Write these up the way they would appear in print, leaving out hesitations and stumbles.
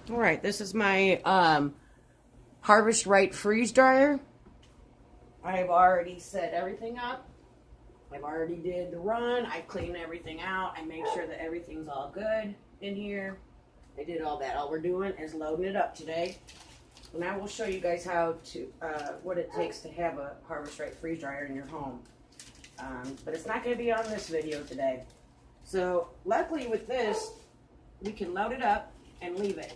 All right, this is my Harvest Right freeze dryer. I've already set everything up. I've already did the run. I cleaned everything out. I made sure that everything's all good in here. I did all that. All we're doing is loading it up today. And I will show you guys how to, what it takes to have a Harvest Right freeze dryer in your home. But it's not going to be on this video today. So luckily with this, we can load it up and leave it.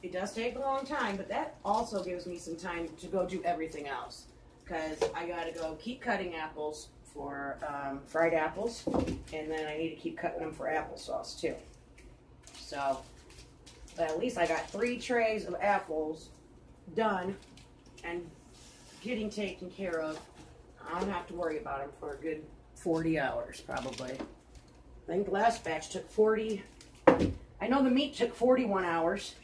It does take a long time, but that also gives me some time to go do everything else. Because I got to go keep cutting apples for fried apples, and then I need to keep cutting them for applesauce too. So at least I got 3 trays of apples done and getting taken care of. I don't have to worry about them for a good 40 hours probably. I think the last batch took 40. I know the meat took 41 hours.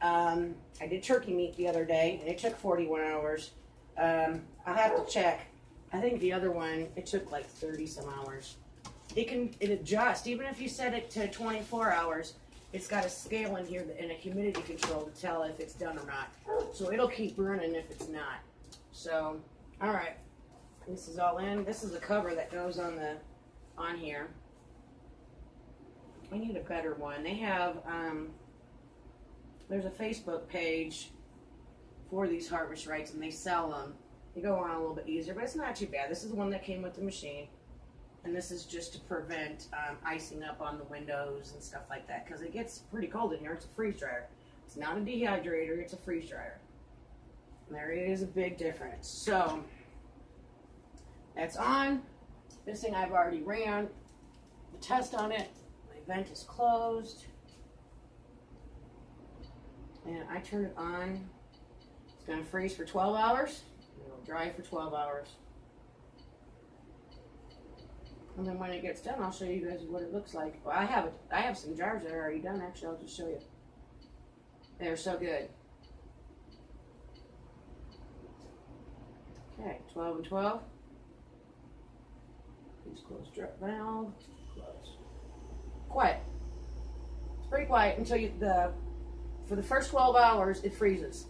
I did turkey meat the other day, and it took 41 hours. I'll have to check. I think the other one, it took like 30 some hours. It adjusts. Even if you set it to 24 hours, it's got a scale in here and a humidity control to tell if it's done or not. So it'll keep burning if it's not. So, all right. This is all in. This is the cover that goes on here. I need a better one. They have, there's a Facebook page for these Harvest Rights, and they sell them. They go on a little bit easier, but it's not too bad. This is the one that came with the machine, and this is just to prevent icing up on the windows and stuff like that, because it gets pretty cold in here. It's a freeze dryer. It's not a dehydrator, it's a freeze dryer. And there is a big difference. So, that's on. This thing I've already ran the test on it. My vent is closed. And I turn it on. It's going to freeze for 12 hours. It'll dry for 12 hours. And then when it gets done, I'll show you guys what it looks like. Well, I have some jars that are already done. Actually, I'll just show you. They're so good. Okay, 12 and 12. Please close drip valve. Close. Quiet. It's pretty quiet until for the first 12 hours, it freezes.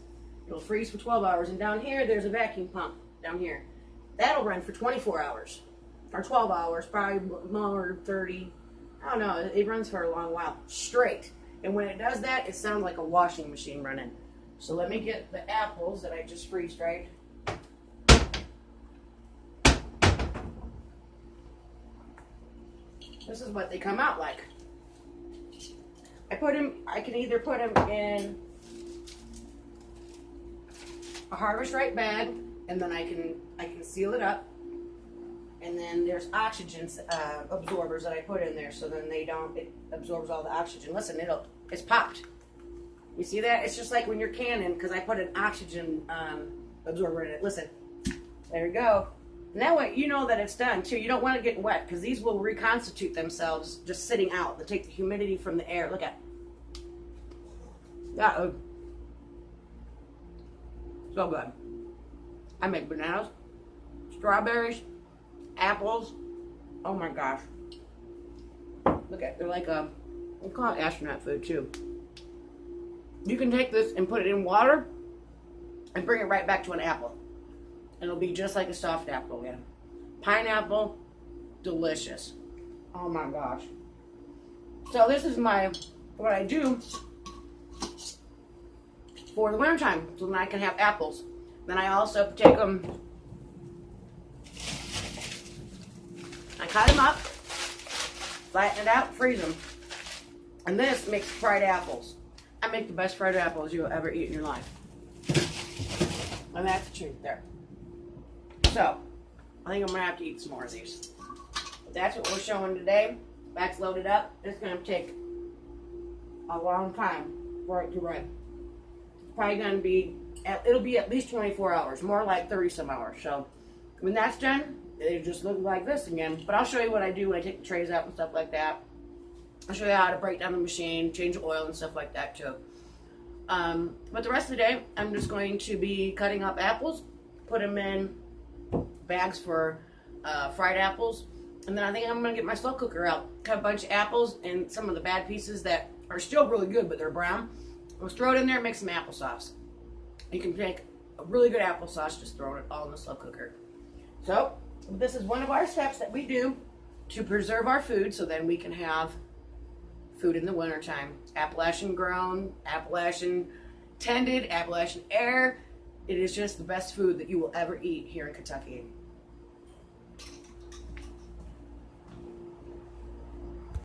It'll freeze for 12 hours. And down here, there's a vacuum pump down here. That'll run for 24 hours. Or 12 hours, probably more, 30. I don't know. It runs for a long while. Straight. And when it does that, it sounds like a washing machine running. So let me get the apples that I just freeze-dried. This is what they come out like. I can either put them in a Harvest Right bag, and then I can seal it up. And then there's oxygen absorbers that I put in there, so then it absorbs all the oxygen. Listen, it's popped. You see that? It's just like when you're canning, because I put an oxygen absorber in it. Listen, there you go. And that way, you know that it's done too. You don't want to get wet, because these will reconstitute themselves just sitting out. They take the humidity from the air. Look at that. So good. I make bananas, strawberries, apples. Oh my gosh. Look at, they're like we call it astronaut food too. You can take this and put it in water and bring it right back to an apple. It'll be just like a soft apple again. Pineapple, delicious. Oh my gosh. So this is what I do for the winter time, so then I can have apples. Then I also take them, I cut them up, flatten it out, freeze them. And this makes fried apples. I make the best fried apples you'll ever eat in your life. And that's the truth there. So, I think I'm going to have to eat some more of these. But that's what we're showing today. That's loaded up. It's going to take a long time for it to run. It's probably going to be, it'll be at least 24 hours, more like 30 some hours. So, when that's done, it'll just look like this again. But I'll show you what I do when I take the trays out and stuff like that. I'll show you how to break down the machine, change the oil and stuff like that too. But the rest of the day, I'm just going to be cutting up apples, put them in bags for fried apples, and then I think I'm going to get my slow cooker out, cut a bunch of apples and some of the bad pieces that are still really good, but they're brown. Let's throw it in there and make some applesauce. You can make a really good applesauce, just throw it all in the slow cooker. So this is one of our steps that we do to preserve our food so then we can have food in the wintertime. Appalachian grown, Appalachian tended, Appalachian air. It is just the best food that you will ever eat here in Kentucky.